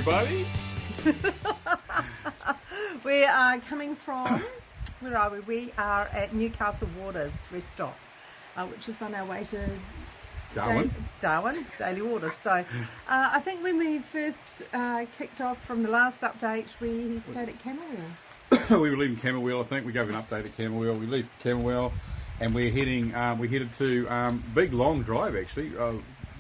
everybody. We are coming from, where are we? We are at Newcastle Waters rest stop, which is on our way to Darwin. Daly Waters. So I think when we first kicked off from the last update, we stayed at Camelia. We were leaving Camberwell, I think. We gave an update at Camberwell. We left Camberwell and we're heading, we headed to big long drive actually,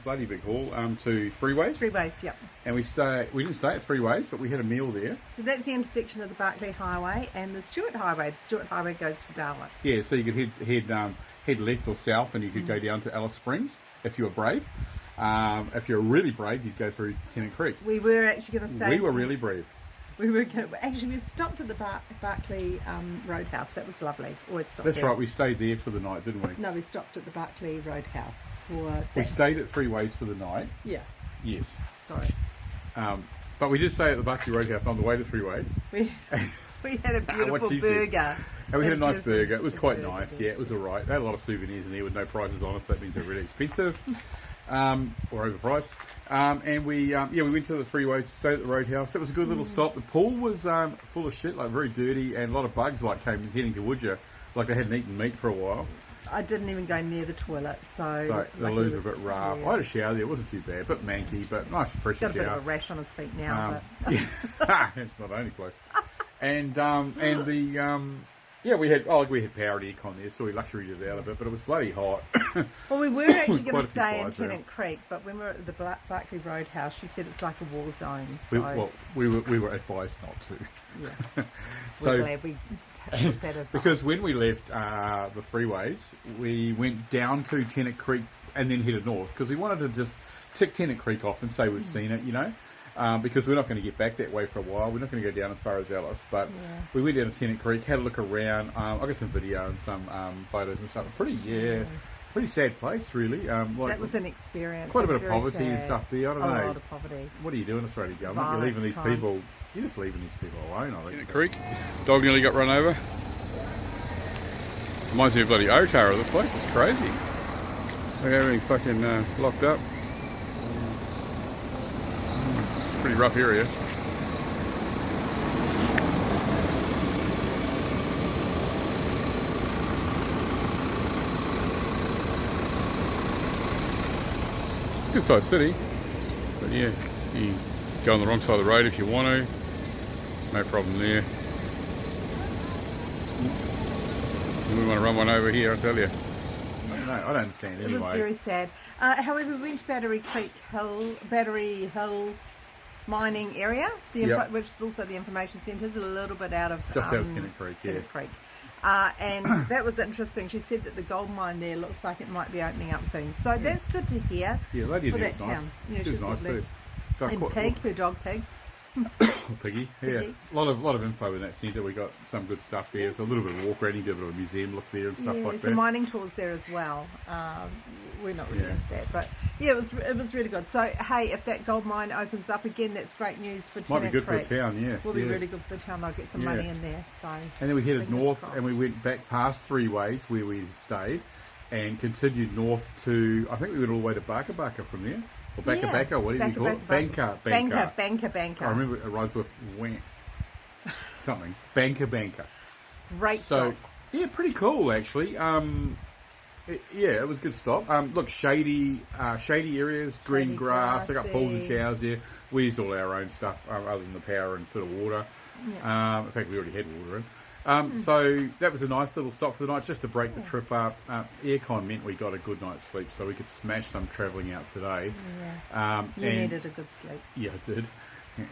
bloody big haul, to Threeways. Threeways, yep. And we didn't stay at Threeways, but we had a meal there. So that's the intersection of the Berkeley Highway and the Stewart Highway. The Stewart Highway goes to Darwin. Yeah, so you could head left or south and you could go down to Alice Springs if you were brave. If you're really brave, you'd go through Tennant Creek. We were actually going to stay. We were really brave. We stopped at the Berkeley Roadhouse. That was lovely. Always stopped That's there. right, we stayed there for the night, didn't we? No, we stopped at the Berkeley Roadhouse. We stayed at Threeways for the night. Yeah. Yes. Sorry. But we did stay at the Berkeley Roadhouse on the way to Threeways. We had a beautiful burger. And we had a nice burger. It was quite nice. Yeah, it was all right. They had a lot of souvenirs in there with no prices on us. That means they're really expensive or overpriced. And we went to the Threeways, stayed at the Roadhouse. It was a good little stop. The pool was full of shit, like very dirty, and a lot of bugs like came heading towards you, like they hadn't eaten meat for a while. I didn't even go near the toilet, so the loo's a bit rough. Yeah. I had a shower there. It wasn't too bad, a bit manky, but nice, fresh shower. He's got a bit of a rash on his feet now. But Yeah, it's not the only place. We had powered aircon there, so we luxuried it out a bit, but it was bloody hot. Well, we were actually going to stay in flies Tennant Creek, but when we were at the Berkeley Roadhouse, she said it's like a war zone. So we were advised not to. Yeah, we're glad we took that advice. Because when we left the Threeways, we went down to Tennant Creek and then headed north because we wanted to just tick Tennant Creek off and say we've seen it, you know. Because we're not going to get back that way for a while. We're not going to go down as far as Alice, but we went down to Tennant Creek, had a look around. I got some video and some photos and stuff. Pretty sad place, really. That was an experience. Quite a bit of poverty sad. and stuff there. I don't know. A lot of poverty. What are you doing, Australia government? Violence, You're leaving these crimes. people. You're just leaving these people alone. I think. Tennant Creek, dog nearly got run over. Reminds me of bloody Otara. This place. It's crazy. Look, everything fucking locked up. Pretty rough area. Good sized city, but yeah, you go on the wrong side of the road if you want to. No problem there. And we want to run one over here, I tell you. I don't understand anyway. It was very sad. However, we went to Battery Hill mining area, which is also the information centre, is a little bit out of just out of Tennant Creek, Tennant Creek. And that was interesting. She said that the gold mine there looks like it might be opening up soon. So that's good to hear. Yeah, lady for there that was nice. town. Yeah, she was nice lovely. too. And Pig, her dog Pig. Piggy, yeah. A lot of info in that centre. We got some good stuff there. There's a little bit of walk around, you do a bit of a museum look there and stuff like that. Some mining tours there as well. We're not really into that, but yeah, it was really good. So hey, if that gold mine opens up again, that's great news for Tennant Might be good Creek. for the town, yeah. Will be really good for the town. They'll get some money in there. So and then we headed north and we went back past Threeways where we stayed and continued north to, I think we went all the way to Banka from there. Or Banka, what do you call it? Banka. Banka. I remember it rhymes with something. Banka. Great stop. Yeah, pretty cool actually. It was a good stop. Look, shady areas, green grass. They got pools and showers there. We used all our own stuff other than the power and sort of water. Yeah. In fact, we already had water in. So that was a nice little stop for the night, just to break the trip up. Aircon meant we got a good night's sleep, so we could smash some travelling out today. Yeah. You needed a good sleep. Yeah, I did.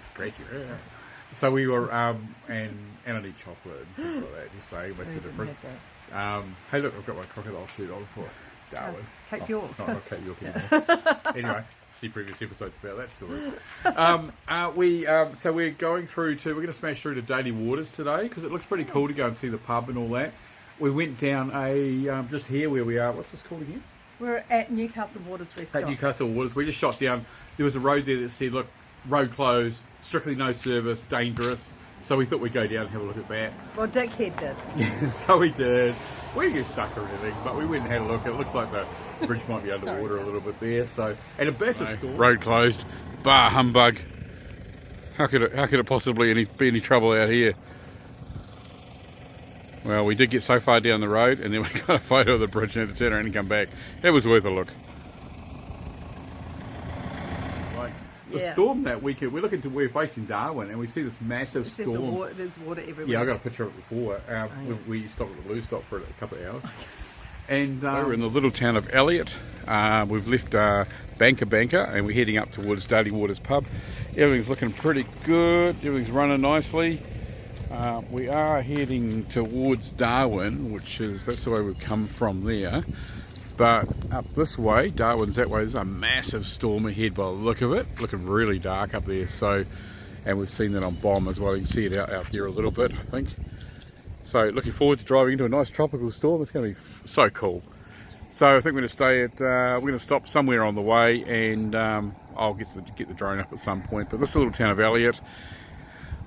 Scratch your hair. So we were, and I need chocolate and things like that, just saying, it makes a difference. Hey, look, I've got my crocodile shirt on for Darwin. Cape York. Not Cape York anymore. Anyway. See previous episodes about that story. So we're going through we're going to smash through to Daly Waters today because it looks pretty cool to go and see the pub and all that. We went down just here where we are. What's this called again? We're at Newcastle Waters rest stop. At Newcastle Waters. We just shot down. There was a road there that said, look, road closed, strictly no service, dangerous. So we thought we'd go down and have a look at that. Well, Dickhead did. So we did. We didn't get stuck or anything, but we went and had a look. It looks like the bridge might be underwater a little bit there. So, and a massive store. Road closed. Bar humbug. How could it possibly be any trouble out here? Well, we did get so far down the road, and then we got a photo of the bridge and had to turn around and come back. It was worth a look. The storm that weekend, we're facing Darwin, and we see this massive storm. There's water everywhere. Yeah, I got a picture of it before. We stopped at the Blue Stop for a couple of hours. And so we're in the little town of Elliot. We've left Banka, and we're heading up towards Daly Waters pub. Everything's looking pretty good. Everything's running nicely. We are heading towards Darwin, that's the way we've come from there. But up this way, Darwin's that way, there's a massive storm ahead by the look of it. Looking really dark up there. So, and we've seen that on BOM as well. You can see it out there a little bit, I think. So looking forward to driving into a nice tropical storm. It's going to be so cool. So I think we're going to stop somewhere on the way, and I'll get the drone up at some point. But this is a little town of Elliot.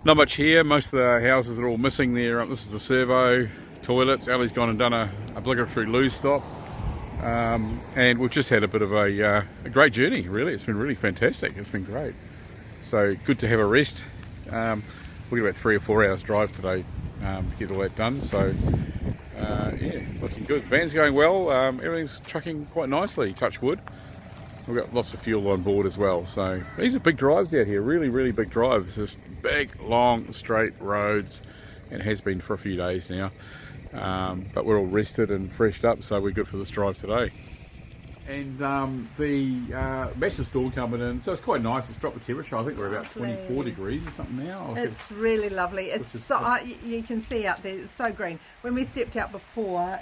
Not much here. Most of the houses are all missing there. This is the servo toilets. Ali's gone and done a obligatory loo stop. And we've just had a bit of a great journey, really. It's been really fantastic. It's been great. So good to have a rest. We've got about 3 or 4 hours drive today to get all that done. So yeah, looking good. The van's going well. Everything's trucking quite nicely, touch wood. We've got lots of fuel on board as well. So these are big drives out here, really, really big drives. Just big, long, straight roads, and it has been for a few days now. But we're all rested and freshed up, so we're good for this drive today. And the massive storm coming in, so it's quite nice. It's dropped the temperature. I think we're about 24 degrees or something now. It's really lovely. It's so you can see out there. It's so green. When we stepped out before,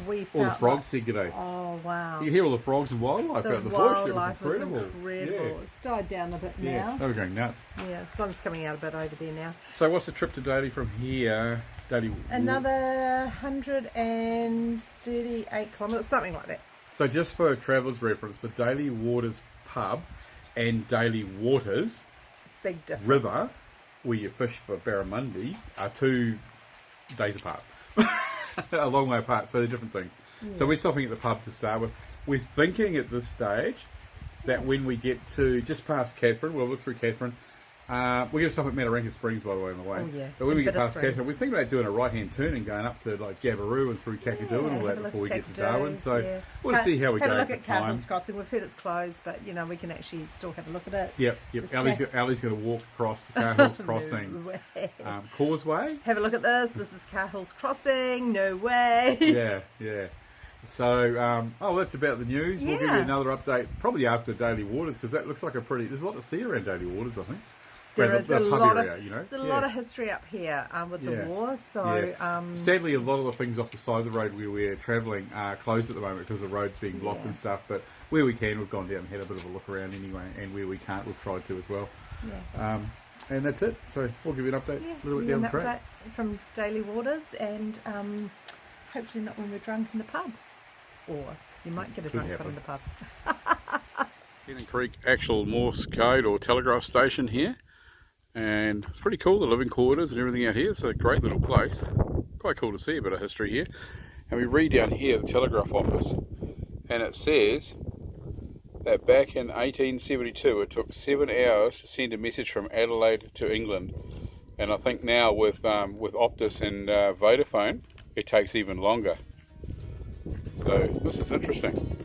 we felt all the frogs said g'day. Oh wow! You hear all the frogs and wildlife out in the bush. It was incredible. Was incredible. Yeah. It's died down a bit now. Yeah, they were going nuts. Yeah, sun's coming out a bit over there now. So what's the trip to Daly from here? Another 138 kilometres, something like that. So just for travellers' reference, the Daly Waters pub and Daly Waters big difference. River, where you fish for barramundi, are 2 days apart. A long way apart, so they're different things. Yeah. So we're stopping at the pub to start with. We're thinking at this stage that when we get to just past Katherine, we'll look through Katherine. We're going to stop at Mataranka Springs, by the way, on the way. Oh, yeah. But when we get past Katherine, we're thinking about doing a right-hand turn and going up to like Jabiru and through Kakadu and all that before we get to Darwin. So we'll see how we go. Have a look at Catherine's Crossing. We've heard it's closed, but you know we can actually still have a look at it. Yep. Ali's going to walk across the Carhills Crossing causeway. Have a look at this. This is Carhills Crossing. No way. Yeah. So, that's about the news. We'll give you another update probably after Daly Waters, because that looks like there's a lot to see around Daly Waters, I think. There is a lot of history up here with the war. So sadly, a lot of the things off the side of the road where we're travelling are closed at the moment because the road's being blocked and stuff. But where we can, we've gone down and had a bit of a look around anyway. And where we can't, we've tried to as well. Yeah. And that's it. So we'll give you an update a little bit down the track from Daly Waters, and hopefully not when we're drunk in the pub, or you might get a drunk in the pub. Tennant Creek, actual Morse code or telegraph station here. And it's pretty cool, the living quarters and everything out here. It's a great little place. Quite cool to see a bit of history here. And we read down here the telegraph office, and it says that back in 1872 it took 7 hours to send a message from Adelaide to England. And I think now with Optus and Vodafone it takes even longer. So this is interesting.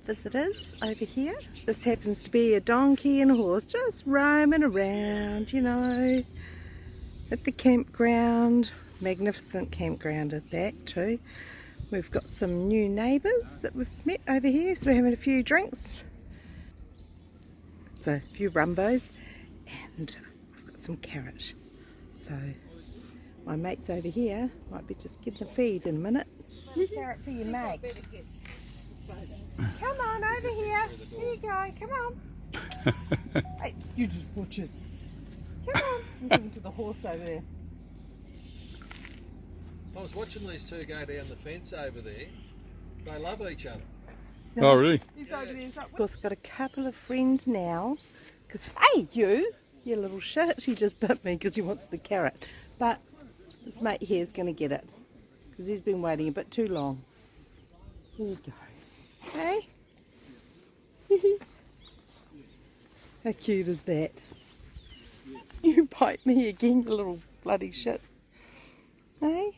visitors over here. This happens to be a donkey and a horse just roaming around, you know, at the campground. Magnificent campground at that too. We've got some new neighbours that we've met over here, so we're having a few drinks. So a few rumbos, and I've got some carrot. So my mate's over here, might be just getting a feed in a minute. Carrot for your mate. Come on over here. Here you go. Come on. Hey, you just watch it. Come on. I'm going to the horse over there. I was watching these two go down the fence over there. They love each other. Oh, really? He's over there. Of course, got a couple of friends now. Hey, you little shit. He just bit me because he wants the carrot. But this mate here is going to get it because he's been waiting a bit too long. Here you go. Hey? How cute is that? You bite me again, you little bloody shit. Hey?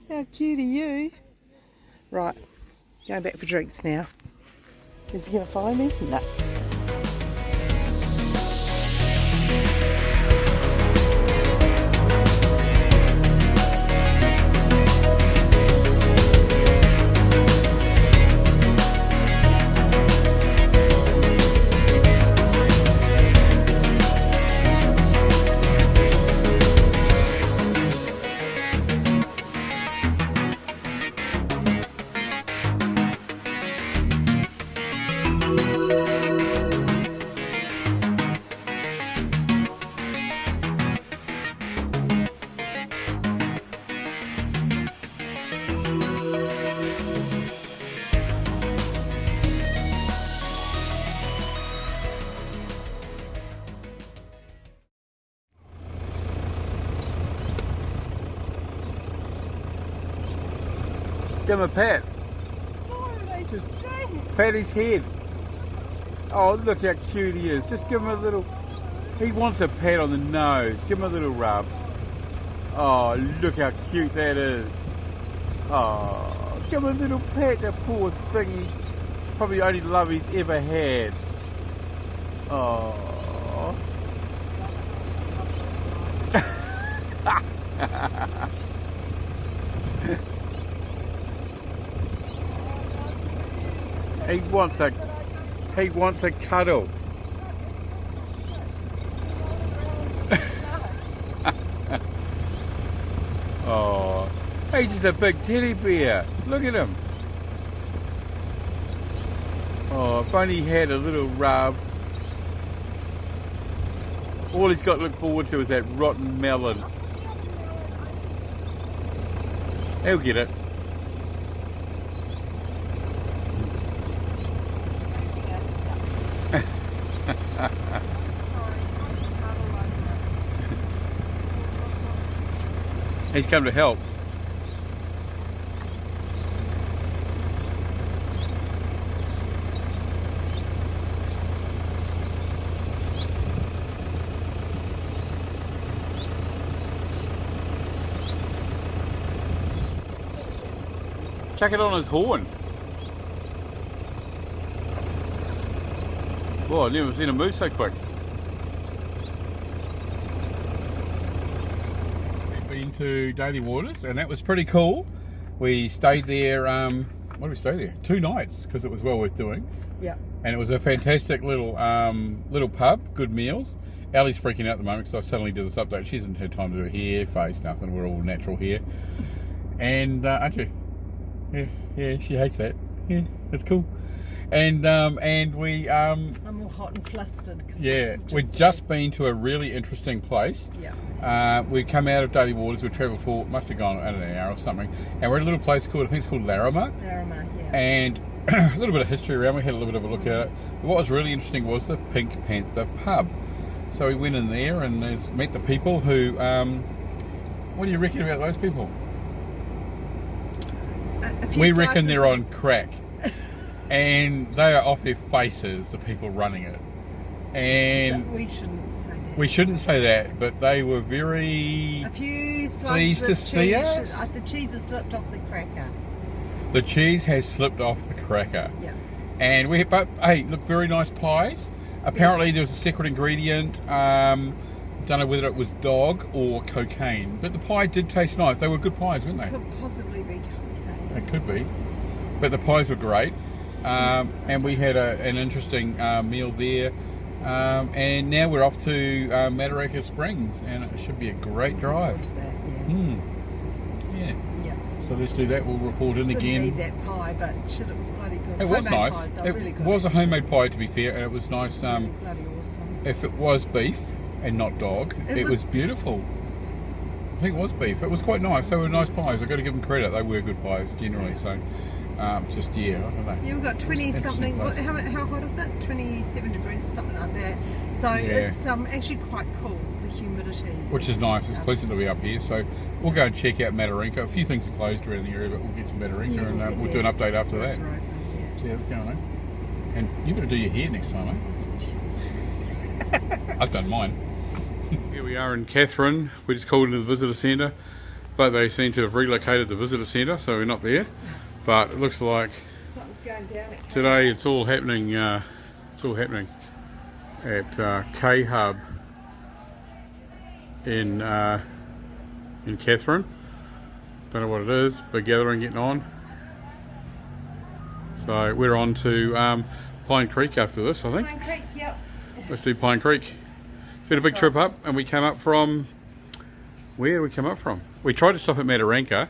How cute are you? Right, going back for drinks now. Is he going to find me? No. Give him a pat. Just pat his head. Oh, look how cute he is. Just give him a little... He wants a pat on the nose. Give him a little rub. Oh, look how cute that is. Oh, give him a little pat, that poor thing. He's probably the only love he's ever had. Oh. He wants a cuddle. Oh, he's just a big teddy bear. Look at him. Oh, if only he had a little rub. All he's got to look forward to is that rotten melon. He'll get it. He's come to help. Chuck it on his horn. Whoa, I've never seen him move so quick. To Daly Waters, and that was pretty cool. We stayed there, what did we stay there? 2 nights, because it was well worth doing. Yeah. And it was a fantastic little pub, good meals. Ali's freaking out at the moment because I suddenly did this update. She hasn't had time to do hair, face, nothing. We're all natural hair. And, aren't you? Yeah, she hates that. Yeah, it's cool. And we... I'm all hot and flustered. Yeah, we've just been to a really interesting place. Yeah. We come out of Daly Waters, we travelled for, must have gone an hour or something, and we're at a little place called, I think it's called Larrimah. Larrimah, yeah. And a little bit of history around, we had a little bit of a look at it. But what was really interesting was the Pink Panther pub. So we went in there and met the people who, what do you reckon about those people? We reckon they're on crack. And they are off their faces, the people running it. And we shouldn't say that. We shouldn't say that, but they were very pleased to see us. The cheese has slipped off the cracker. The cheese has slipped off the cracker. Yeah. And but hey, look, very nice pies. Apparently there was a secret ingredient. Don't know whether it was dog or cocaine, but the pie did taste nice. They were good pies, weren't they? Could possibly be cocaine. It could be, but the pies were great. And we had an interesting meal there. And now we're off to Mataranka Springs, and it should be a great drive. Yeah. So let's do that. We'll report in again. Didn't need that pie, but shit, it was bloody good. It was Homemade nice. pies are It really good, was a actually. homemade pie, to be fair, and it was nice. Really bloody awesome. If it was beef and not dog, it was beautiful. I think it was beef. It was quite nice. They were nice pies. I've got to give them credit. They were good pies generally. So, I don't know. Yeah, we've got 20 something. How hot is it? 27 degrees, something like that. So it's actually quite cool. The humidity, which is nice. It's pleasant to be up here. So we'll go and check out Mataranka. A few things are closed around the area, but we'll get to Mataranka and we'll do an update after that. Right. See how it's going, eh? And you've got to do your hair next time, eh? I've done mine. Here we are in Katherine. We just called into the visitor centre, but they seem to have relocated the visitor centre, so we're not there. But it looks like Something's going down at today it's all happening. At K Hub in Katherine. Don't know what it is. Big gathering getting on. So we're on to Pine Creek after this, I think. Pine Creek, yep. Let's do Pine Creek. It's been a big trip up, and we came up from... Where did we come up from? We tried to stop at Mataranka,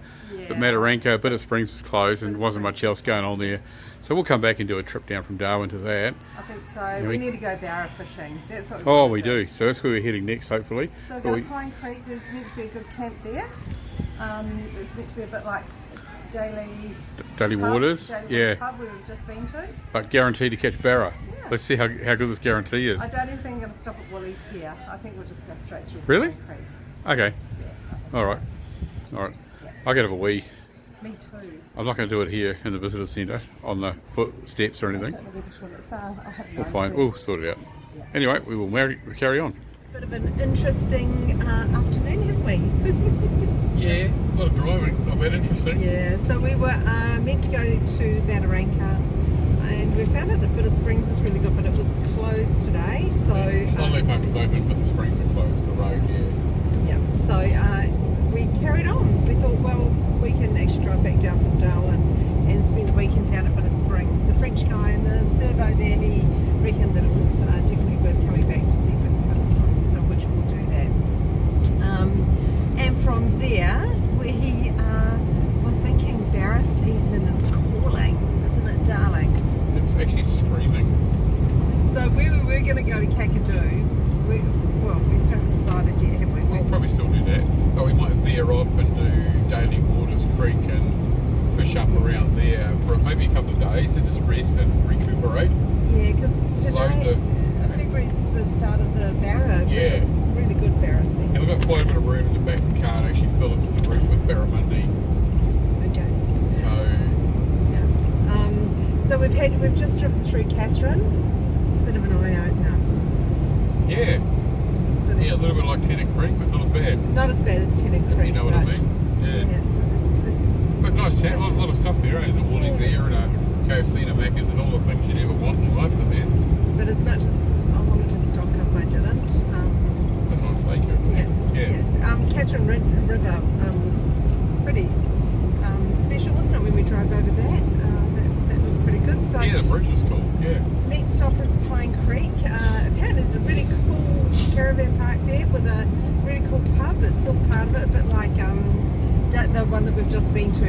but Mataranka, Bit of Springs was closed and wasn't much else going on there. So we'll come back and do a trip down from Darwin to that. I think so. We need to go barra fishing. That's what We do. So that's where we're heading next, hopefully. So we've got Pine Creek. There's meant to be a good camp there. There's meant to be a bit like Daly Waters. Daly Waters pub we've just been to. But guaranteed to catch barra. Yeah. Let's see how good this guarantee is. I don't even think I'm going to stop at Woolies here. I think we'll just go straight through Really? Pine Creek. Okay. All right. Yeah. I could have a wee. Me too. I'm not going to do it here in the visitor centre on the footsteps or anything. I don't know which one it's I'll have We'll find. We'll sort it out. Yeah. Anyway, we will carry on. Bit of an interesting afternoon, haven't we? Yeah, a lot of driving. Not that interesting. Yeah. So we were meant to go to Mataranka, and we found out that Bit of Springs is really good, but it was closed today. So Holiday Park was open, but the springs were closed. The road, yeah. So we carried on. We thought, well, we can actually drive back down from Darwin and spend a weekend down at Bit of Springs. The French guy in the servo there, he reckoned that it was definitely worth coming back to see Bit of Springs, so which we'll do that. And from there, we're thinking barra season is calling, isn't it, darling? It's actually screaming. So we were going to go to Kakadu. We still haven't decided yet, have we? We'll probably still do that. But we might veer off and do Daly Waters Creek and fish up around there for maybe a couple of days and just rest and recuperate. Yeah, because today, February's the start of the barra. Yeah. Really good barra season. And we've got quite a bit of room in the back of the car to actually fill it to the roof with barramundi. Okay. So... so we've just driven through Katherine. It's a bit of an eye-opener. Yeah. Yeah, a little bit like Tennant Creek, but not as bad. Not as bad as Tennant Creek. If you know what I mean. Yeah. It's but nice town, a lot of stuff there. There's a Woolies there and a KFC and a Macca's and all the things you'd ever want in life are there. But as much as I wanted to stock up, I didn't. That's nice lake. Yeah. Katherine River was pretty special, wasn't it, when we drove over that? That looked pretty good. So yeah, the bridge was cool. Yeah. Next stop is Pine Creek. Apparently there's a really cool caravan park there with a really cool pub. It's all part of it, but like the one that we've just been to,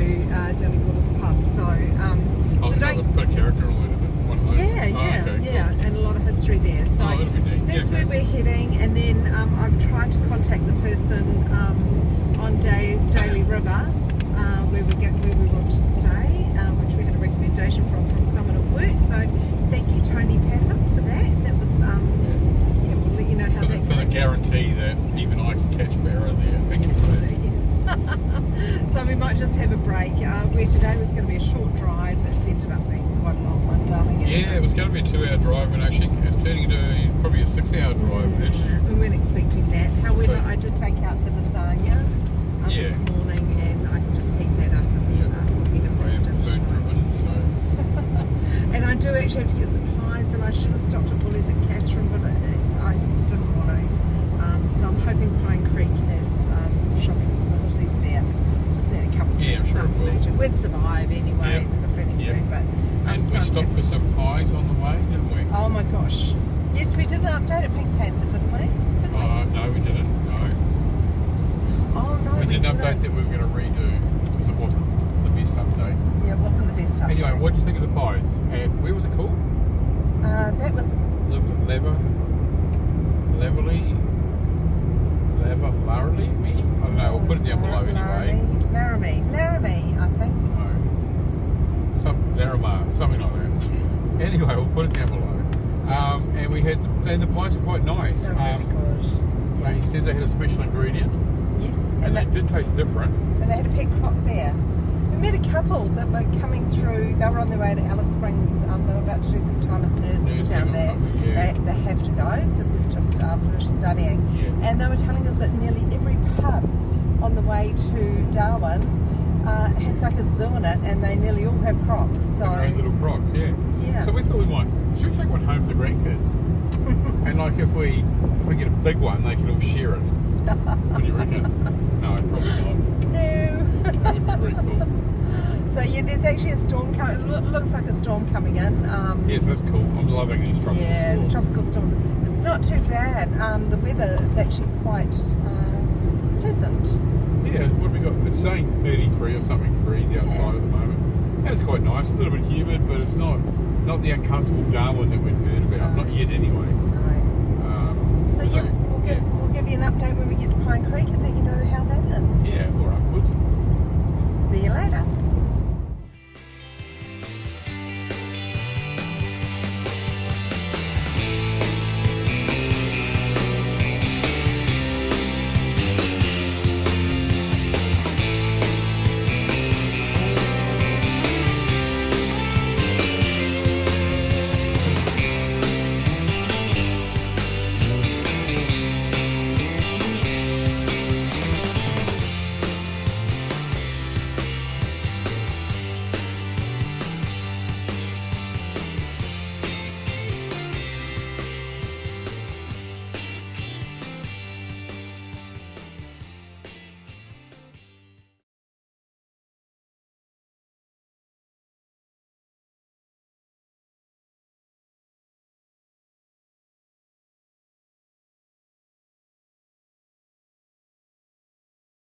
Daly Waters pub. So, so don't... a bit of character and all that, is it? One of those? Yeah, and a lot of history there. So that'll be neat. That's where we're heading. And then I've tried to contact the person on Daly River where we want to stay, which we had a recommendation from someone at work. So thank you, Tony Panda, for that. That was we'll let you know how that goes. For the guarantee that even I can catch barra there. Thank you for that. So we might just have a break. Where today was going to be a short drive, it's ended up being quite a long one, darling. Yeah, it was going to be a 2-hour drive, and actually it's turning into probably a 6-hour drive-ish. We weren't expecting that. However, I did take out the lasagna this morning, and I can just heat that up and we have that dish. Food driven, so. And I do actually have to get some pies, and I should have stopped at Woolies at Katherine, but I didn't want to. So I'm hoping Pine Creek has some shopping facilities there. Just need a couple of Yeah, I'm sure it will. major. We'd survive anyway. Yeah. We've got plenty of Yeah. food, but And it's we nice to stopped have for some pies on the way, didn't we? Oh my gosh. Yes, we did an update at Pink Panther, didn't we? Didn't we? No, we didn't. No. Oh no, We did an didn't. update that we were going to redo because it wasn't the best update. Yeah, it wasn't the best update. Anyway, what did you think of the pies? And where was it called? That was Larrimah? I don't know, we'll put it down below anyway. Larrimah, I think. No. Larrimah, something like that. Anyway, we'll put it down below. And we had, and the pies were quite nice. They were really good. They said they had a special ingredient, Yes, and they did taste different. and they had a pet croc there. We met a couple that were coming through. They were on their way to Alice Springs. They were about to do some time as nurses Nursing down or there. something, yeah. They have to go because they've just finished studying. Yeah. And they were telling us that nearly every pub on the way to Darwin has like a zoo in it, and they nearly all have crocs. So Their own little croc, yeah. Yeah. So we thought should we take one home for the grandkids? And like if we get a big one, they can all share it. What do you reckon? No, probably not. no. That would be very cool. So yeah, there's actually a storm coming. Looks like a storm coming in. Yes, that's cool. I'm loving these tropical Yeah, storms. the tropical storms. It's not too bad. The weather is actually quite pleasant. Yeah, what have we got? It's saying 33 or something degrees outside at the moment. And it's quite nice, a little bit humid, but it's not the uncomfortable Darwin that we've heard about. Not yet anyway. No. So yeah, we'll give you an update when we get to Pine Creek. It